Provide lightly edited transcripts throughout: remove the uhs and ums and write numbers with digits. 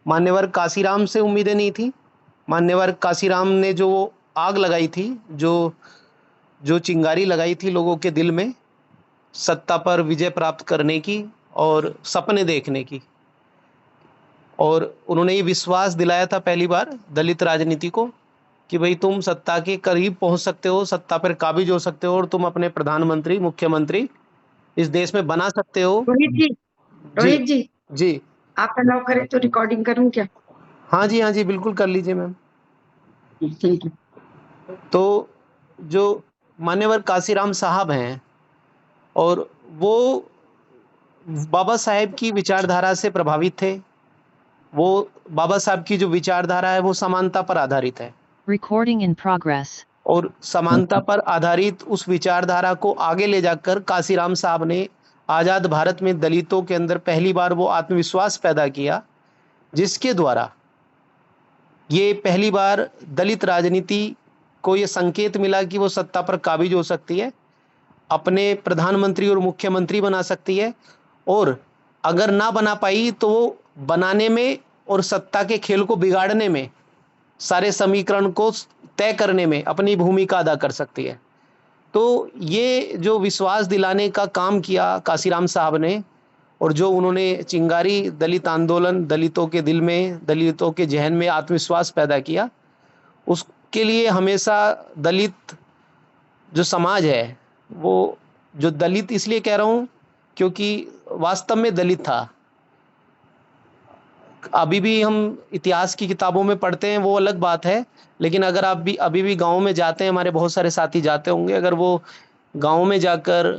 मान्यवर काशीराम से उम्मीदें नहीं थी। मान्यवर काशीराम ने जो आग लगाई थी, जो जो चिंगारी लगाई थी लोगों के दिल में, सत्ता पर विजय प्राप्त करने की और सपने देखने की। और उन्होंने ये विश्वास दिलाया था पहली बार दलित राजनीति को कि भाई तुम सत्ता के करीब पहुंच सकते हो, सत्ता पर काबिज हो सकते हो और तुम अपने प्रधानमंत्री, मुख्यमंत्री इस देश में बना सकते हो। रोहित जी, जी, रोहित जी, जी। आप अलाउ करें तो रिकॉर्डिंग करूं क्या? हाँ जी, हाँ जी, बिल्कुल कर लीजिए मैम। Thank you. तो जो मान्यवर काशीराम साहब हैं और वो बाबा साहेब की विचारधारा से प्रभावित थे। वो बाबा साहब की जो विचारधारा है वो समानता पर आधारित है। Recording in progress. और समानता पर आधारित उस विचारधारा को आगे ले जाकर काशीराम साहब ने आज़ाद भारत में दलितों के अंदर पहली बार वो आत्मविश्वास पैदा किया, जिसके द्वारा ये पहली बार दलित राजनीति को ये संकेत मिला कि वो सत्ता पर काबिज हो सकती है, अपने प्रधानमंत्री और मुख्यमंत्री बना सकती है और अगर ना बना पाई तो वो बनाने में और सत्ता के खेल को बिगाड़ने में, सारे समीकरण को तय करने में अपनी भूमिका अदा कर सकती है। तो ये जो विश्वास दिलाने का काम किया काशीराम साहब ने और जो उन्होंने चिंगारी दलित आंदोलन, दलितों के दिल में, दलितों के ज़हन में आत्मविश्वास पैदा किया, उसके लिए हमेशा दलित जो समाज है, वो जो दलित इसलिए कह रहा हूँ क्योंकि वास्तव में दलित था। अभी भी हम इतिहास की किताबों में पढ़ते हैं वो अलग बात है, लेकिन अगर आप भी अभी भी गाँव में जाते हैं, हमारे बहुत सारे साथी जाते होंगे, अगर वो गाँव में जाकर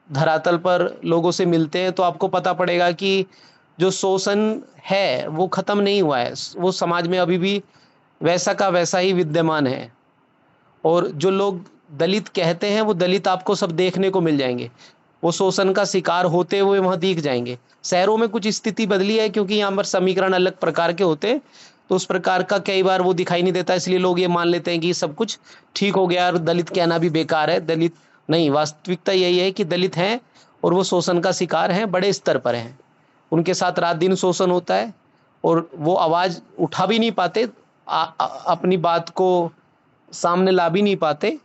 धरातल पर लोगों से मिलते हैं तो आपको पता पड़ेगा कि जो शोषण है वो ख़त्म नहीं हुआ है। वो समाज में अभी भी वैसा का वैसा ही विद्यमान है। और जो लोग दलित कहते हैं वो दलित आपको सब देखने को मिल जाएँगे। वो शोषण का शिकार होते हुए वहाँ दिख जाएँगे। शहरों में कुछ स्थिति बदली है क्योंकि यहाँ पर समीकरण अलग प्रकार के होते हैं, तो उस प्रकार का कई बार वो दिखाई नहीं देता, इसलिए लोग ये मान लेते हैं कि सब कुछ ठीक हो गया और दलित कहना भी बेकार है। दलित नहीं, वास्तविकता यही है कि दलित हैं और वो शोषण का शिकार हैं, बड़े स्तर पर हैं। उनके साथ रात-दिन शोषण होता है और वो आवाज़ उठा भी नहीं पाते, अपनी बात को सामने ला भी नहीं पाते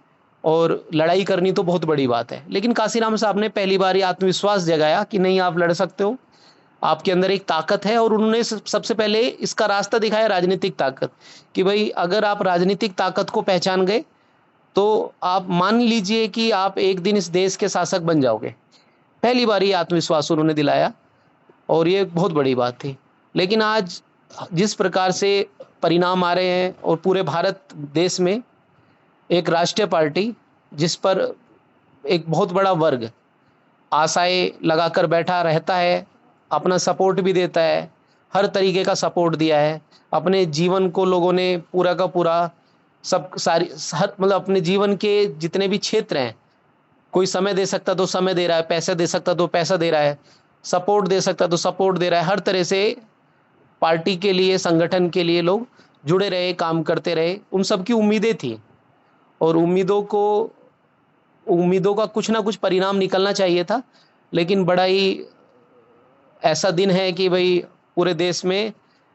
और लड़ाई करनी तो बहुत बड़ी बात है। लेकिन काशीराम साहब ने पहली बार ये आत्मविश्वास जगाया कि नहीं, आप लड़ सकते हो, आपके अंदर एक ताकत है और उन्होंने सबसे पहले इसका रास्ता दिखाया, राजनीतिक ताकत, कि भाई अगर आप राजनीतिक ताकत को पहचान गए तो आप मान लीजिए कि आप एक दिन इस देश के शासक बन जाओगे। पहली बार ये आत्मविश्वास उन्होंने दिलाया और ये बहुत बड़ी बात थी। लेकिन आज जिस प्रकार से परिणाम आ रहे हैं और पूरे भारत देश में एक राष्ट्रीय पार्टी जिस पर एक बहुत बड़ा वर्ग आशाएं लगाकर बैठा रहता है, अपना सपोर्ट भी देता है, हर तरीके का सपोर्ट दिया है, अपने जीवन को लोगों ने पूरा का पूरा सब सारी हर मतलब अपने जीवन के जितने भी क्षेत्र हैं, कोई समय दे सकता तो समय दे रहा है, पैसा दे सकता तो पैसा दे रहा है, सपोर्ट दे सकता तो सपोर्ट दे रहा है। हर तरह से पार्टी के लिए, संगठन के लिए लोग जुड़े रहे, काम करते रहे। उन सब की उम्मीदें थी और उम्मीदों का कुछ ना कुछ परिणाम निकलना चाहिए था। लेकिन बड़ा ही ऐसा दिन है कि भाई पूरे देश में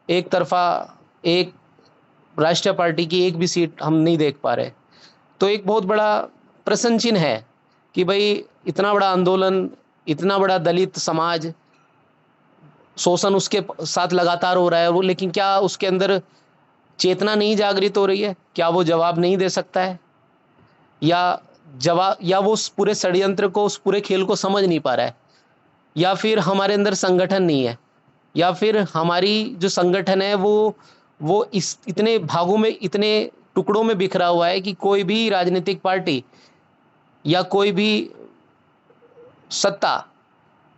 एक तरफ़ा एक राष्ट्रीय पार्टी की एक भी सीट हम नहीं देख पा रहे। तो एक बहुत बड़ा प्रश्न चिन्ह है कि भाई इतना बड़ा आंदोलन, इतना बड़ा दलित समाज, शोषण उसके साथ लगातार हो रहा है, वो लेकिन क्या उसके अंदर चेतना नहीं जागृत हो रही है? क्या वो जवाब नहीं दे सकता है? या वो उस पूरे षड्यंत्र को, उस पूरे खेल को समझ नहीं पा रहा है? या फिर हमारे अंदर संगठन नहीं है? या फिर हमारी जो संगठन है वो इस इतने भागों में, इतने टुकड़ों में बिखरा हुआ है कि कोई भी राजनीतिक पार्टी या कोई भी सत्ता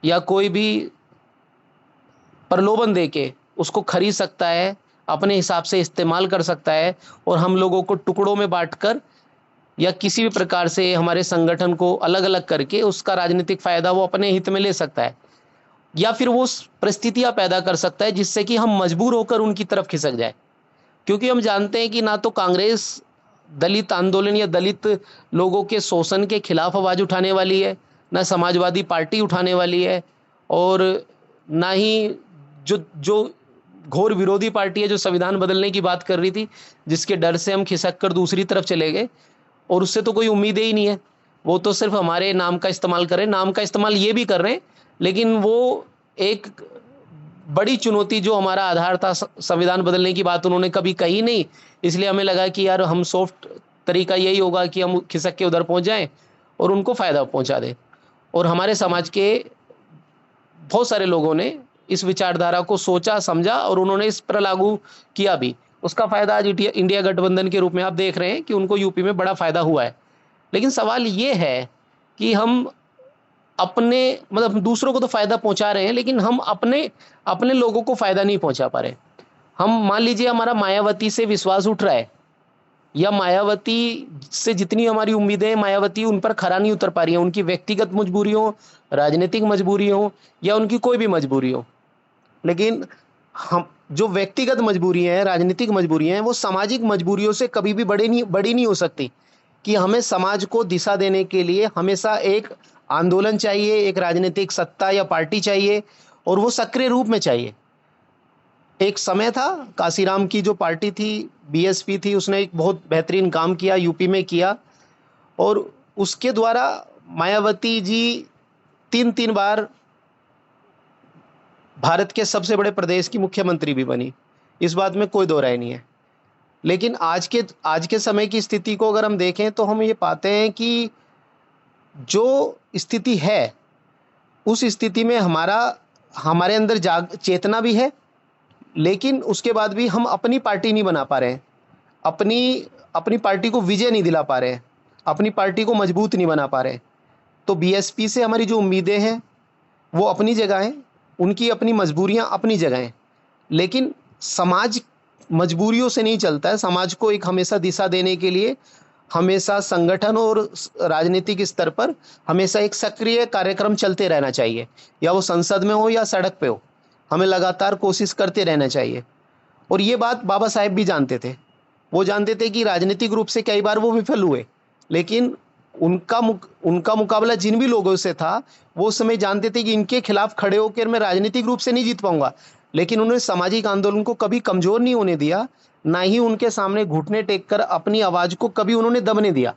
या कोई भी प्रलोभन देके उसको खरीद सकता है, अपने हिसाब से इस्तेमाल कर सकता है और हम लोगों को टुकड़ों में बाँटकर या किसी भी प्रकार से हमारे संगठन को अलग-अलग करके उसका राजनीतिक फ़ायदा वो अपने हित में ले सकता है। या फिर वो परिस्थितियाँ पैदा कर सकता है जिससे कि हम मजबूर होकर उनकी तरफ खिसक जाएँ। क्योंकि हम जानते हैं कि ना तो कांग्रेस दलित आंदोलन या दलित लोगों के शोषण के खिलाफ आवाज़ उठाने वाली है, ना समाजवादी पार्टी उठाने वाली है और ना ही जो जो घोर विरोधी पार्टी है जो संविधान बदलने की बात कर रही थी, जिसके डर से हम खिसक कर दूसरी तरफ चले गए, और उससे तो कोई उम्मीद ही नहीं है। वो तो सिर्फ हमारे नाम का इस्तेमाल कर रहे हैं, नाम का इस्तेमाल ये भी कर रहे हैं, लेकिन वो एक बड़ी चुनौती जो हमारा आधार था, संविधान बदलने की बात उन्होंने कभी कही नहीं, इसलिए हमें लगा कि यार हम सॉफ्ट तरीका यही होगा कि हम खिसक के उधर पहुंच जाएं और उनको फायदा पहुंचा दें। और हमारे समाज के बहुत सारे लोगों ने इस विचारधारा को सोचा समझा और उन्होंने इस पर लागू किया भी। उसका फायदा आज इंडिया गठबंधन के रूप में आप देख रहे हैं कि उनको यूपी में बड़ा फायदा हुआ है। लेकिन सवाल ये है कि हम अपने मतलब दूसरों को तो फायदा पहुंचा रहे हैं, लेकिन हम अपने अपने लोगों को फायदा नहीं पहुंचा पा रहे। हम मान लीजिए हमारा मायावती से विश्वास उठ रहा है, या मायावती से जितनी हमारी उम्मीदें हैं, मायावती उन पर खरा नहीं उतर पा रही है, उनकी व्यक्तिगत मजबूरी हो, राजनीतिक मजबूरी हो, या उनकी कोई भी मजबूरी हो। लेकिन हम जो व्यक्तिगत मजबूरी है, राजनीतिक मजबूरी है, वो सामाजिक मजबूरियों से कभी भी बड़ी नहीं हो सकती। कि हमें समाज को दिशा देने के लिए हमेशा एक आंदोलन चाहिए, एक राजनीतिक सत्ता या पार्टी चाहिए, और वो सक्रिय रूप में चाहिए। एक समय था, काशीराम की जो पार्टी थी, बीएसपी थी, उसने एक बहुत बेहतरीन काम किया, यूपी में किया, और उसके द्वारा मायावती जी 3-3 बार भारत के सबसे बड़े प्रदेश की मुख्यमंत्री भी बनी। इस बात में कोई दो राय नहीं है। लेकिन आज के समय की स्थिति को अगर हम देखें तो हम ये पाते हैं कि जो स्थिति है, उस स्थिति में हमारे अंदर चेतना भी है, लेकिन उसके बाद भी हम अपनी पार्टी नहीं बना पा रहे हैं, अपनी अपनी पार्टी को विजय नहीं दिला पा रहे हैं, अपनी पार्टी को मजबूत नहीं बना पा रहे हैं। तो बीएसपी से हमारी जो उम्मीदें हैं वो अपनी जगह हैं, उनकी अपनी मजबूरियां अपनी जगह हैं, लेकिन समाज मजबूरियों से नहीं चलता है। समाज को एक हमेशा दिशा देने के लिए हमेशा संगठन और राजनीतिक स्तर पर हमेशा एक सक्रिय कार्यक्रम चलते रहना चाहिए, या वो संसद में हो या सड़क पे हो, हमें लगातार कोशिश करते रहना चाहिए। और ये बात बाबा साहेब भी जानते थे। वो जानते थे कि राजनीतिक रूप से कई बार वो विफल हुए, लेकिन उनका मुकाबला जिन भी लोगों से था, वो उस समय जानते थे कि इनके खिलाफ खड़े होकर मैं राजनीतिक रूप से नहीं जीत पाऊंगा, लेकिन उन्होंने सामाजिक आंदोलन को कभी कमजोर नहीं होने दिया, ना ही उनके सामने घुटने टेक कर अपनी आवाज को कभी उन्होंने दबने दिया।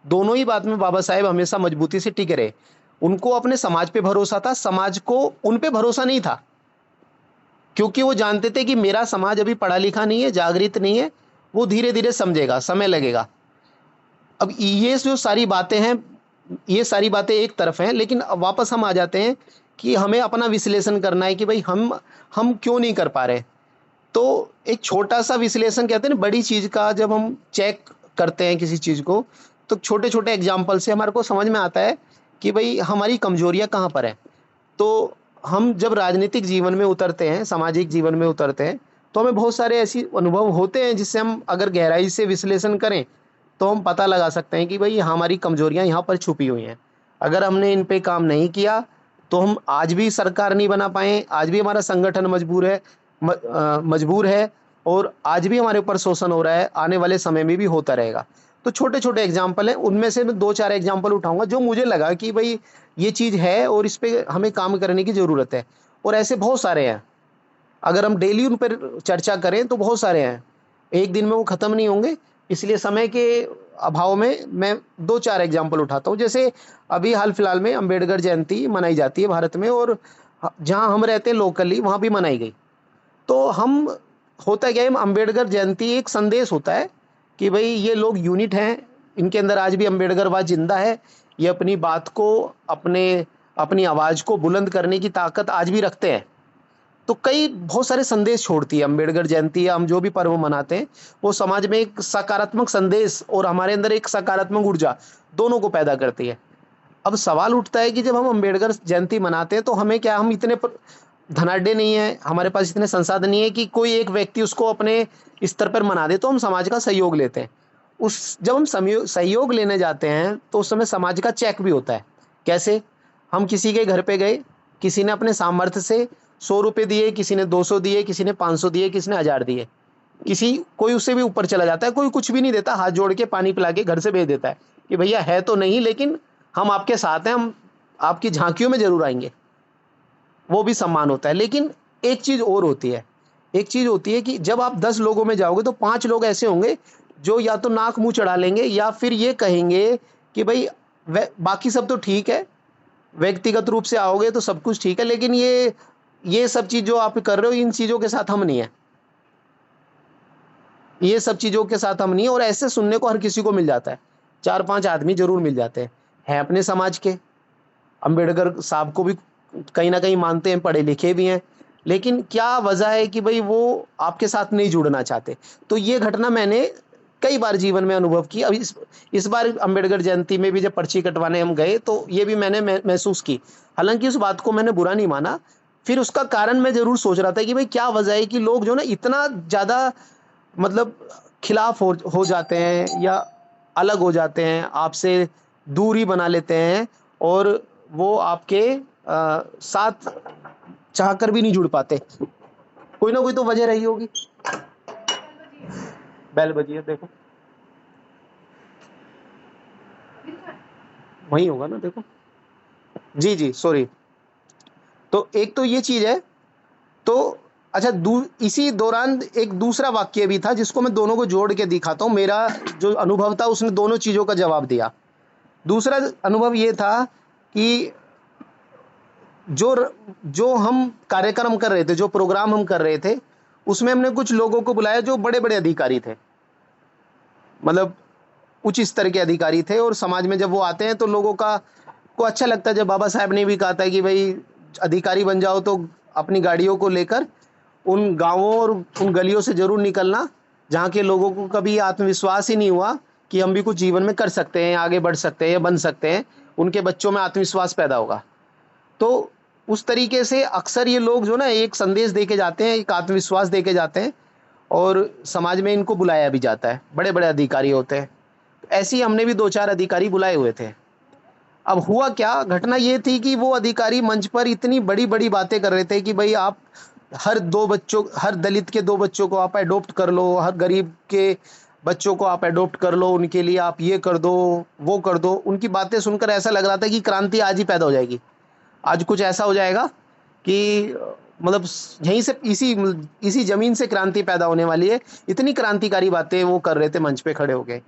दोनों ही बात में बाबा साहेब हमेशा मजबूती से टिके रहे। उनको अपने समाज पे भरोसा था, समाज को उन पे भरोसा नहीं था, क्योंकि वो जानते थे कि मेरा समाज अभी पढ़ा लिखा नहीं है, जागृत नहीं है, वो धीरे धीरे समझेगा, समय लगेगा। अब ये जो सारी बातें हैं, ये सारी बातें एक तरफ हैं, लेकिन अब वापस हम आ जाते हैं कि हमें अपना विश्लेषण करना है कि भाई हम क्यों नहीं कर पा रहे। तो एक छोटा सा विश्लेषण, कहते हैं ना, बड़ी चीज का जब हम चेक करते हैं किसी चीज को, तो छोटे छोटे एग्जाम्पल से हमारे को समझ में आता है कि भाई हमारी कमजोरियां कहाँ पर है। तो हम जब राजनीतिक जीवन में उतरते हैं, सामाजिक जीवन में उतरते हैं, तो हमें बहुत सारे ऐसे अनुभव होते हैं जिससे हम अगर गहराई से विश्लेषण करें तो हम पता लगा सकते हैं कि भाई हमारी कमजोरियां यहाँ पर छुपी हुई हैं। अगर हमने इन पे काम नहीं किया तो हम आज भी सरकार नहीं बना पाए, आज भी हमारा संगठन मजबूर है, और आज भी हमारे ऊपर शोषण हो रहा है, आने वाले समय में भी होता रहेगा। तो छोटे छोटे एग्जाम्पल हैं, उनमें से मैं 2-4 एग्जाम्पल उठाऊंगा जो मुझे लगा कि भाई ये चीज़ है और इस पे हमें काम करने की ज़रूरत है। और ऐसे बहुत सारे हैं, अगर हम डेली उन पर चर्चा करें तो बहुत सारे हैं, एक दिन में वो ख़त्म नहीं होंगे। इसलिए समय के अभाव में मैं 2-4 एग्जाम्पल उठाता हूँ। जैसे अभी हाल फिलहाल में अम्बेडकर जयंती मनाई जाती है भारत में, और जहाँ हम रहते हैं लोकली वहाँ भी मनाई गई। तो हम होता क्या है, अम्बेडकर जयंती एक संदेश होता है कि भाई ये लोग यूनिट हैं, इनके अंदर आज भी अम्बेडकरवाद जिंदा है, ये अपनी बात को, अपनी आवाज़ को बुलंद करने की ताकत आज भी रखते हैं। तो कई बहुत सारे संदेश छोड़ती है अम्बेडकर जयंती, या हम जो भी पर्व मनाते हैं वो समाज में एक सकारात्मक संदेश और हमारे अंदर एक सकारात्मक ऊर्जा दोनों को पैदा करती है। अब सवाल उठता है कि जब हम अम्बेडकर जयंती मनाते हैं तो हमें क्या, हम इतने धनाढ्य नहीं है, हमारे पास इतने संसाधन नहीं है कि कोई एक व्यक्ति उसको अपने स्तर पर मना दे, तो हम समाज का सहयोग लेते हैं। जब हम सहयोग लेने जाते हैं तो उस समय समाज का चेक भी होता है। कैसे? हम किसी के घर पे गए, किसी ने अपने सामर्थ्य से 100 रुपये दिए, किसी ने 200 दिए, किसी ने 500 दिए, किसी ने 1000 दिए, कोई उससे भी ऊपर चला जाता है, कोई कुछ भी नहीं देता, हाथ जोड़ के पानी पिला के घर से भेज देता है कि भैया है तो नहीं, लेकिन हम आपके साथ हैं, हम आपकी झांकियों में जरूर आएंगे। वो भी सम्मान होता है। लेकिन एक चीज और होती है एक चीज़ होती है कि जब आप 10 लोगों में जाओगे तो 5 लोग ऐसे होंगे जो या तो नाक मुँह चढ़ा लेंगे या फिर ये कहेंगे कि भई बाकी सब तो ठीक है, व्यक्तिगत रूप से आओगे तो सब कुछ ठीक है, लेकिन ये सब चीज़ जो आप कर रहे हो, इन चीज़ों के साथ हम नहीं हैं। ये सब चीज़ों के साथ हम नहीं हैं, और ऐसे सुनने को हर किसी को मिल जाता है। 4-5 आदमी ज़रूर मिल जाते हैं। हैं अपने समाज के, अंबेडकर साहब को भी कहीं न कहीं मानते हैं, पढ़े लिखे भी हैं, लेकिन क्या वजह है कि भई वो आपके साथ नहीं जुड़ना चाहते। तो ये घटना मैंने कई बार जीवन में अनुभव की। अब इस बार अंबेडकर जयंती में भी जब पर्ची कटवाने हम गए तो ये भी मैंने महसूस की। हालाँकि उस बात को मैंने बुरा नहीं माना, फिर उसका कारण मैं ज़रूर सोच रहा था कि भई क्या वजह है कि लोग जो ना इतना ज़्यादा मतलब खिलाफ हो जाते हैं या अलग हो जाते हैं, आपसे दूरी बना लेते हैं, और वो आपके साथ चाहकर भी नहीं जुड़ पाते। कोई ना कोई तो वजह रही होगी। बेल बजी है, देखो। वही होगा ना, देखो। जी, जी, सॉरी। तो एक तो ये चीज़ है, तो अच्छा इसी दौरान एक दूसरा वाक्य भी था जिसको मैं दोनों को जोड़ के दिखाता हूँ। मेरा जो अनुभव था उसने दोनों चीज़ों का जवाब दिया। दूसरा अनुभव ये था कि जो हम कार्यक्रम कर रहे थे, जो प्रोग्राम हम कर रहे थे, उसमें हमने कुछ लोगों को बुलाया जो बड़े-बड़े अधिकारी थे। मतलब उच्च स्तर के अधिकारी थे, और समाज में जब वो आते हैं तो लोगों को अच्छा लगता है। जब बाबा साहब ने भी कहा था कि भई अधिकारी बन जाओ तो अपनी गाड़ियों को लेकर उन गाँवों और उन गलियों से ज़रूर निकलना, जहाँ के लोगों को कभी आत्मविश्वास ही नहीं हुआ कि हम भी कुछ जीवन में कर सकते हैं, आगे बढ़ सकते हैं या बन सकते हैं। उनके बच्चों में आत्मविश्वास पैदा होगा। तो उस तरीके से अक्सर ये लोग जो ना एक संदेश दे के जाते हैं, एक आत्मविश्वास दे के जाते हैं, और समाज में इनको बुलाया भी जाता है। बड़े-बड़े अधिकारी होते हैं। ऐसे ही हमने भी 2-4 अधिकारी बुलाए हुए थे। अब हुआ क्या, घटना ये थी कि वो अधिकारी मंच पर इतनी बड़ी-बड़ी बातें कर रहे थे कि भई आप हर दलित के 2 बच्चों को आप एडॉप्ट कर लो, हर गरीब के बच्चों को आप एडॉप्ट कर लो, उनके लिए आप ये कर दो, वो कर दो। उनकी बातें सुनकर ऐसा लग रहा था कि क्रांति आज ही पैदा हो जाएगी। आज कुछ ऐसा हो जाएगा कि मतलब यहीं से इसी ज़मीन से क्रांति पैदा होने वाली है। इतनी क्रांतिकारी बातें वो कर रहे थे मंच पे खड़े होके।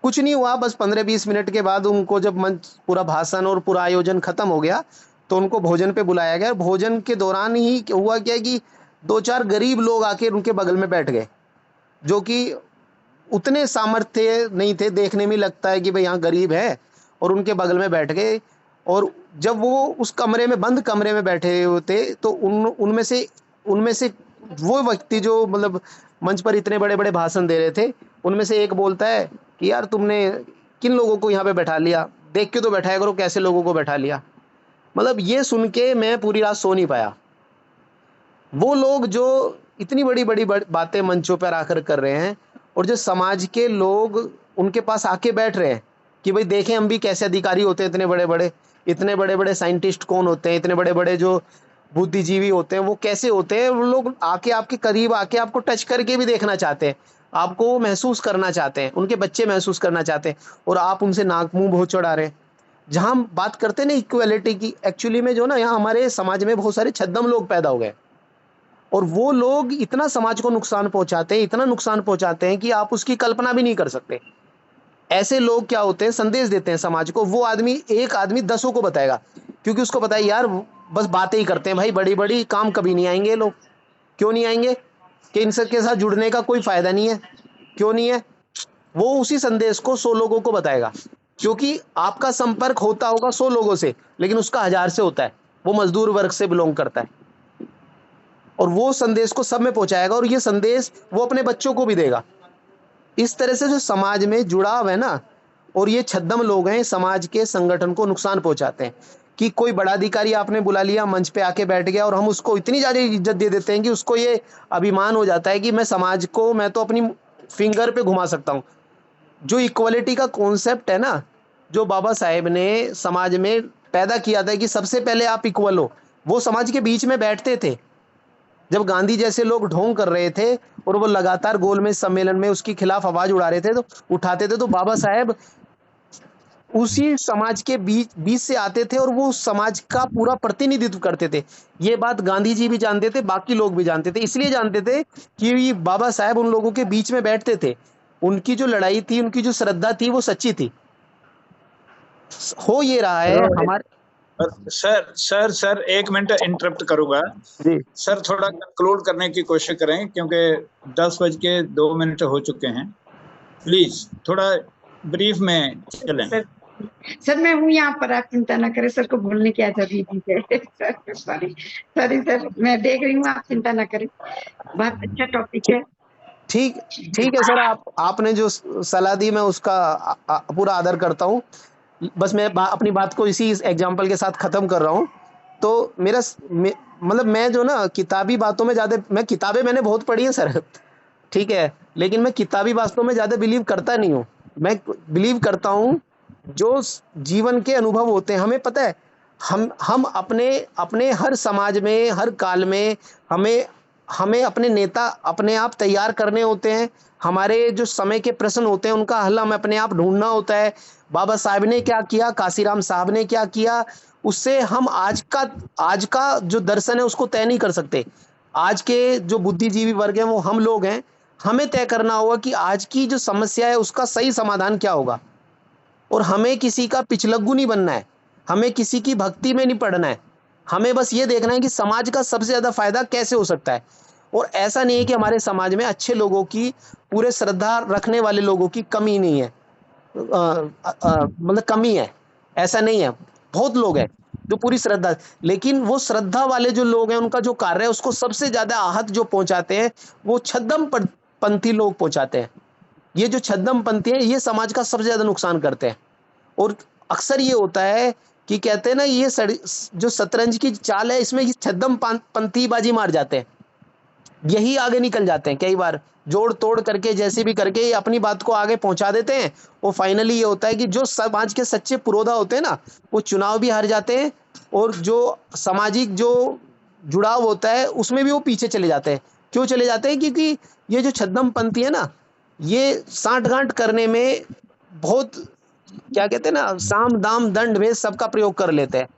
कुछ नहीं हुआ, बस 15-20 मिनट के बाद उनको जब मंच पूरा भाषण और पूरा आयोजन खत्म हो गया, तो उनको भोजन पे बुलाया गया। भोजन के दौरान ही हुआ क्या कि 2-4 गरीब लोग आके उनके बगल में बैठ गए, जो कि उतने सामर्थ्य नहीं थे। देखने में लगता है कि भई हाँ, गरीब है, और उनके बगल में बैठ गए। और जब वो उस कमरे में, बंद कमरे में बैठे हुए थे, तो उनमें से वो व्यक्ति जो मतलब मंच पर इतने बड़े-बड़े भाषण दे रहे थे, उनमें से एक बोलता है कि यार तुमने किन लोगों को यहाँ पे बैठा लिया? देख के तो बैठाया करो कैसे लोगों को बैठा लिया। मतलब ये सुन के मैं पूरी रात सो नहीं पाया। वो लोग जो इतनी बड़ी-बड़ी बातें मंचों पर आकर कर रहे हैं, और जो समाज के लोग उनके पास आके बैठ रहे हैं कि भाई देखें हम भी कैसे अधिकारी होते हैं, इतने बड़े-बड़े साइंटिस्ट कौन होते हैं, इतने बड़े-बड़े जो बुद्धिजीवी होते हैं वो कैसे होते हैं। वो लोग आके आपके करीब आके आपको टच करके भी देखना चाहते हैं, आपको महसूस करना चाहते हैं, उनके बच्चे महसूस करना चाहते हैं, और आप उनसे नाक मुँह बहुत चढ़ा रहे हैं। जहाँ हम बात करते हैं ना इक्वालिटी की, एक्चुअली में जो ना यहाँ हमारे समाज में बहुत सारे छद्म लोग पैदा हो गए, और वो लोग इतना समाज को नुकसान पहुँचाते हैं, इतना नुकसान पहुँचाते हैं कि आप उसकी कल्पना भी नहीं कर सकते। ऐसे लोग क्या होते हैं, संदेश देते हैं समाज को। वो आदमी, एक आदमी 10 को बताएगा, क्योंकि उसको पता है यार बस बातें ही करते हैं भाई, बड़ी-बड़ी, काम कभी नहीं आएँगे ये लोग। क्यों नहीं आएँगे? कि इन सब के साथ जुड़ने का कोई फ़ायदा नहीं है। क्यों नहीं है? वो उसी संदेश को 100 लोगों को बताएगा, क्योंकि आपका संपर्क होता होगा 100 लोगों से, लेकिन उसका 1000 से होता है। वो मज़दूर वर्ग से बिलॉन्ग करता है, और वो संदेश को सब में पहुँचाएगा, और ये संदेश वो अपने बच्चों को भी देगा। इस तरह से जो समाज में जुड़ाव है ना, और ये छद्म लोग हैं, समाज के संगठन को नुकसान पहुँचाते हैं। कि कोई बड़ा अधिकारी आपने बुला लिया, मंच पे आके बैठ गया, और हम उसको इतनी ज़्यादा इज़्ज़त दे देते हैं कि उसको ये अभिमान हो जाता है कि मैं तो अपनी फिंगर पे घुमा सकता हूँ। जो इक्वालिटी का कॉन्सेप्ट है ना, जो बाबा साहेब ने समाज में पैदा किया था कि सबसे पहले आप इक्वल हो, वो समाज के बीच में बैठते थे। जब गांधी जैसे लोग ढोंग कर रहे थे और वो लगातार गोलमेज सम्मेलन में उसके खिलाफ आवाज उठाते थे, तो बाबा साहेब उसी समाज के बीच बीच से आते थे और वो उस समाज का पूरा प्रतिनिधित्व करते थे। ये बात गांधी जी भी जानते थे, बाकी लोग भी जानते थे। इसलिए जानते थे कि बाबा साहेब उन लोगों के बीच में बैठते थे। उनकी जो लड़ाई थी, उनकी जो श्रद्धा थी, वो सच्ची थी। हो ये रहा है रोहित, हमारे। सर 1 मिनट इंटरप्ट करूंगा। जी सर थोड़ा कंक्लूड करने की कोशिश करें क्योंकि 10:02 हो चुके हैं। प्लीज थोड़ा ब्रीफ में चलें। सर मैं हूँ यहाँ पर, आप चिंता ना करें, सर को बोलने की आजादी दी है। सर सॉरी सर, मैं देख रही हूँ, आप चिंता ना करें, बहुत अच्छा टॉपिक है। ठीक ठीक है सर, आपने जो सलाह दी मैं उसका पूरा आदर करता हूँ। बस मैं अपनी बात को इसी एग्जांपल के साथ खत्म कर रहा हूँ। तो मतलब मैं जो ना किताबी बातों में ज्यादा, मैं किताबें मैंने बहुत पढ़ी है सर, ठीक है, लेकिन मैं किताबी बातों में ज्यादा बिलीव करता नहीं हूँ। मैं बिलीव करता हूँ जो जीवन के अनुभव होते हैं। हमें पता है, हम अपने अपने हर समाज में, हर काल में हमें हमें अपने नेता अपने आप तैयार करने होते हैं। हमारे जो समय के प्रश्न होते हैं उनका हल हमें अपने आप ढूंढना होता है। बाबा साहब ने क्या किया, काशीराम साहब ने क्या किया, उससे हम आज का जो दर्शन है उसको तय नहीं कर सकते। आज के जो बुद्धिजीवी वर्ग हैं वो हम लोग हैं। हमें तय करना होगा कि आज की जो समस्या है उसका सही समाधान क्या होगा। और हमें किसी का पिछलग्गू नहीं बनना है, हमें किसी की भक्ति में नहीं पड़ना है। हमें बस ये देखना है कि समाज का सबसे ज्यादा फायदा कैसे हो सकता है। और ऐसा नहीं है कि हमारे समाज में अच्छे लोगों की, पूरे श्रद्धा रखने वाले लोगों की कमी नहीं है, मतलब कमी है, ऐसा नहीं है। बहुत लोग हैं जो पूरी श्रद्धा, लेकिन वो श्रद्धा वाले जो लोग हैं उनका जो कार्य है उसको सबसे ज्यादा आहत जो पहुंचाते हैं वो छद्म पंथी लोग पहुंचाते हैं। ये जो छद्म पंथी है ये समाज का सबसे ज्यादा नुकसान करते हैं। और अक्सर ये होता है कि कहते हैं ना, ये जो शतरंज की चाल है इसमें ये छद्म पंथी बाजी मार जाते हैं, यही आगे निकल जाते हैं। कई बार जोड़ तोड़ करके जैसे भी करके ये अपनी बात को आगे पहुंचा देते हैं। और फाइनली ये होता है कि जो समाज के सच्चे पुरोधा होते हैं ना, वो चुनाव भी हार जाते हैं और जो सामाजिक जो जुड़ाव होता है उसमें भी वो पीछे चले जाते हैं। क्यों चले जाते हैं? क्योंकि ये जो छद्म पंथी है ना, ये साठ गांठ करने में बहुत, क्या कहते हैं ना, साम दाम दंड भेद सबका प्रयोग कर लेते हैं।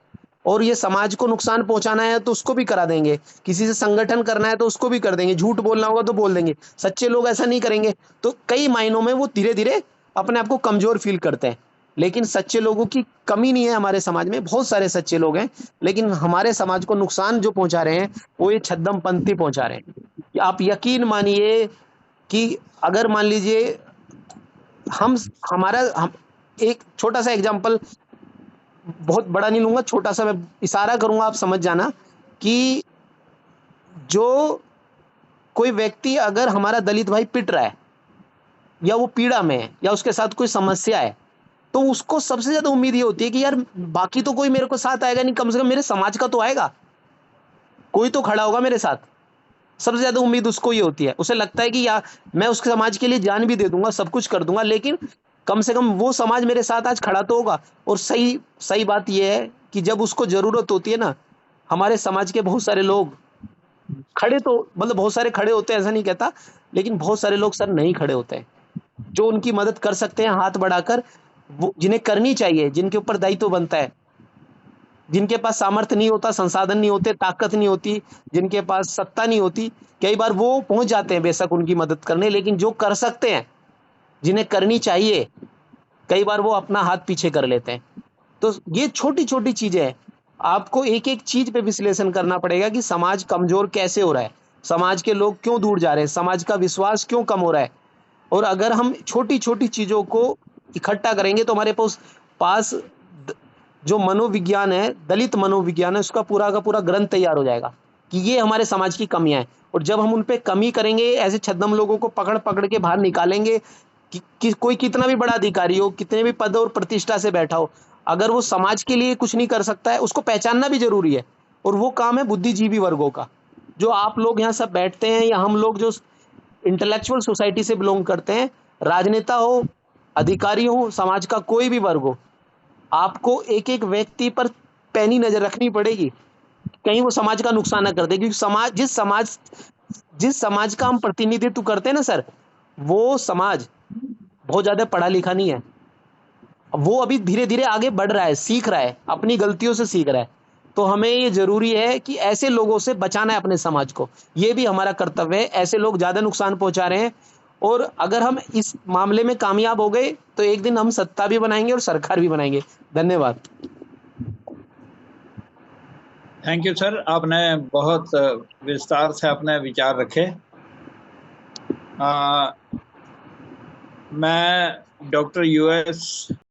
और ये समाज को नुकसान पहुंचाना है तो उसको भी करा देंगे, किसी से संगठन करना है तो उसको भी कर देंगे, झूठ बोलना होगा तो बोल देंगे। सच्चे लोग ऐसा नहीं करेंगे। तो कई मायनों में वो धीरे धीरे अपने आप को कमजोर फील करते हैं। लेकिन सच्चे लोगों की कमी नहीं है हमारे समाज में, बहुत सारे सच्चे लोग हैं। लेकिन हमारे समाज को नुकसान जो पहुंचा रहे हैं वो ये छद्म पंथी पहुंचा रहे हैं। आप यकीन मानिए कि अगर मान लीजिए हम एक छोटा सा एग्जांपल, बहुत बड़ा नहीं लूंगा, छोटा सा मैं इशारा करूंगा, आप समझ जाना कि जो कोई व्यक्ति अगर हमारा दलित भाई पिट रहा है या वो पीड़ा में है या उसके साथ कोई समस्या है, तो उसको सबसे ज्यादा उम्मीद ये होती है कि यार बाकी तो कोई मेरे को साथ आएगा नहीं, कम से कम मेरे समाज का तो आएगा, कोई तो खड़ा होगा मेरे साथ। सबसे ज्यादा उम्मीद उसको ये होती है। उसे लगता है कि यार मैं उसके समाज के लिए जान भी दे दूंगा, सब कुछ कर दूंगा, लेकिन कम से कम वो समाज मेरे साथ आज खड़ा तो होगा। और सही सही बात यह है कि जब उसको जरूरत होती है ना, हमारे समाज के बहुत सारे लोग खड़े तो, मतलब बहुत सारे खड़े होते हैं ऐसा नहीं कहता, लेकिन बहुत सारे लोग सर नहीं खड़े होते हैं जो उनकी मदद कर सकते हैं हाथ बढ़ाकर, वो जिन्हें करनी चाहिए, जिनके ऊपर दायित्व बनता है, जिनके पास सामर्थ्य नहीं होता, संसाधन नहीं होते, ताकत नहीं होती, जिनके पास सत्ता नहीं होती, कई बार वो पहुंच जाते हैं बेशक उनकी मदद करने, लेकिन जो कर सकते हैं, जिन्हें करनी चाहिए, कई बार वो अपना हाथ पीछे कर लेते हैं। तो ये छोटी छोटी चीजें हैं। आपको एक एक चीज पे विश्लेषण करना पड़ेगा कि समाज कमजोर कैसे हो रहा है, समाज के लोग क्यों दूर जा रहे हैं, समाज का विश्वास क्यों कम हो रहा है। और अगर हम छोटी छोटी चीजों को इकट्ठा करेंगे तो हमारे पास जो मनोविज्ञान है, दलित मनोविज्ञान है, उसका पूरा का पूरा ग्रंथ तैयार हो जाएगा कि ये हमारे समाज की कमियां हैं। और जब हम उन पे कमी करेंगे, ऐसे छद्म लोगों को पकड़ पकड़ के बाहर निकालेंगे, कि कोई कितना भी बड़ा अधिकारी हो, कितने भी पद और प्रतिष्ठा से बैठा हो, अगर वो समाज के लिए कुछ नहीं कर सकता है, उसको पहचानना भी जरूरी है। और वो काम है बुद्धिजीवी वर्गों का। जो आप लोग यहाँ सब बैठते हैं या हम लोग जो इंटेलेक्चुअल सोसाइटी से बिलोंग करते हैं, राजनेता हो, अधिकारी हो, समाज का कोई भी वर्ग हो, आपको एक एक व्यक्ति पर पैनी नजर रखनी पड़ेगी, कहीं वो समाज का नुकसान ना कर दे। क्योंकि जिस समाज का हम प्रतिनिधित्व करते हैं ना सर, वो समाज बहुत ज्यादा पढ़ा लिखा नहीं है, वो अभी धीरे धीरे आगे बढ़ रहा है, सीख रहा है, अपनी गलतियों से सीख रहा है। तो हमें ये जरूरी है कि ऐसे लोगों से बचाना है अपने समाज को, ये भी हमारा कर्तव्य है। ऐसे लोग ज्यादा नुकसान पहुंचा रहे हैं, और अगर हम इस मामले में कामयाब हो गए तो एक दिन हम सत्ता भी बनाएंगे और सरकार भी बनाएंगे। धन्यवाद। थैंक यू सर, आपने बहुत विस्तार से अपने विचार रखे। मैं डॉक्टर यूएस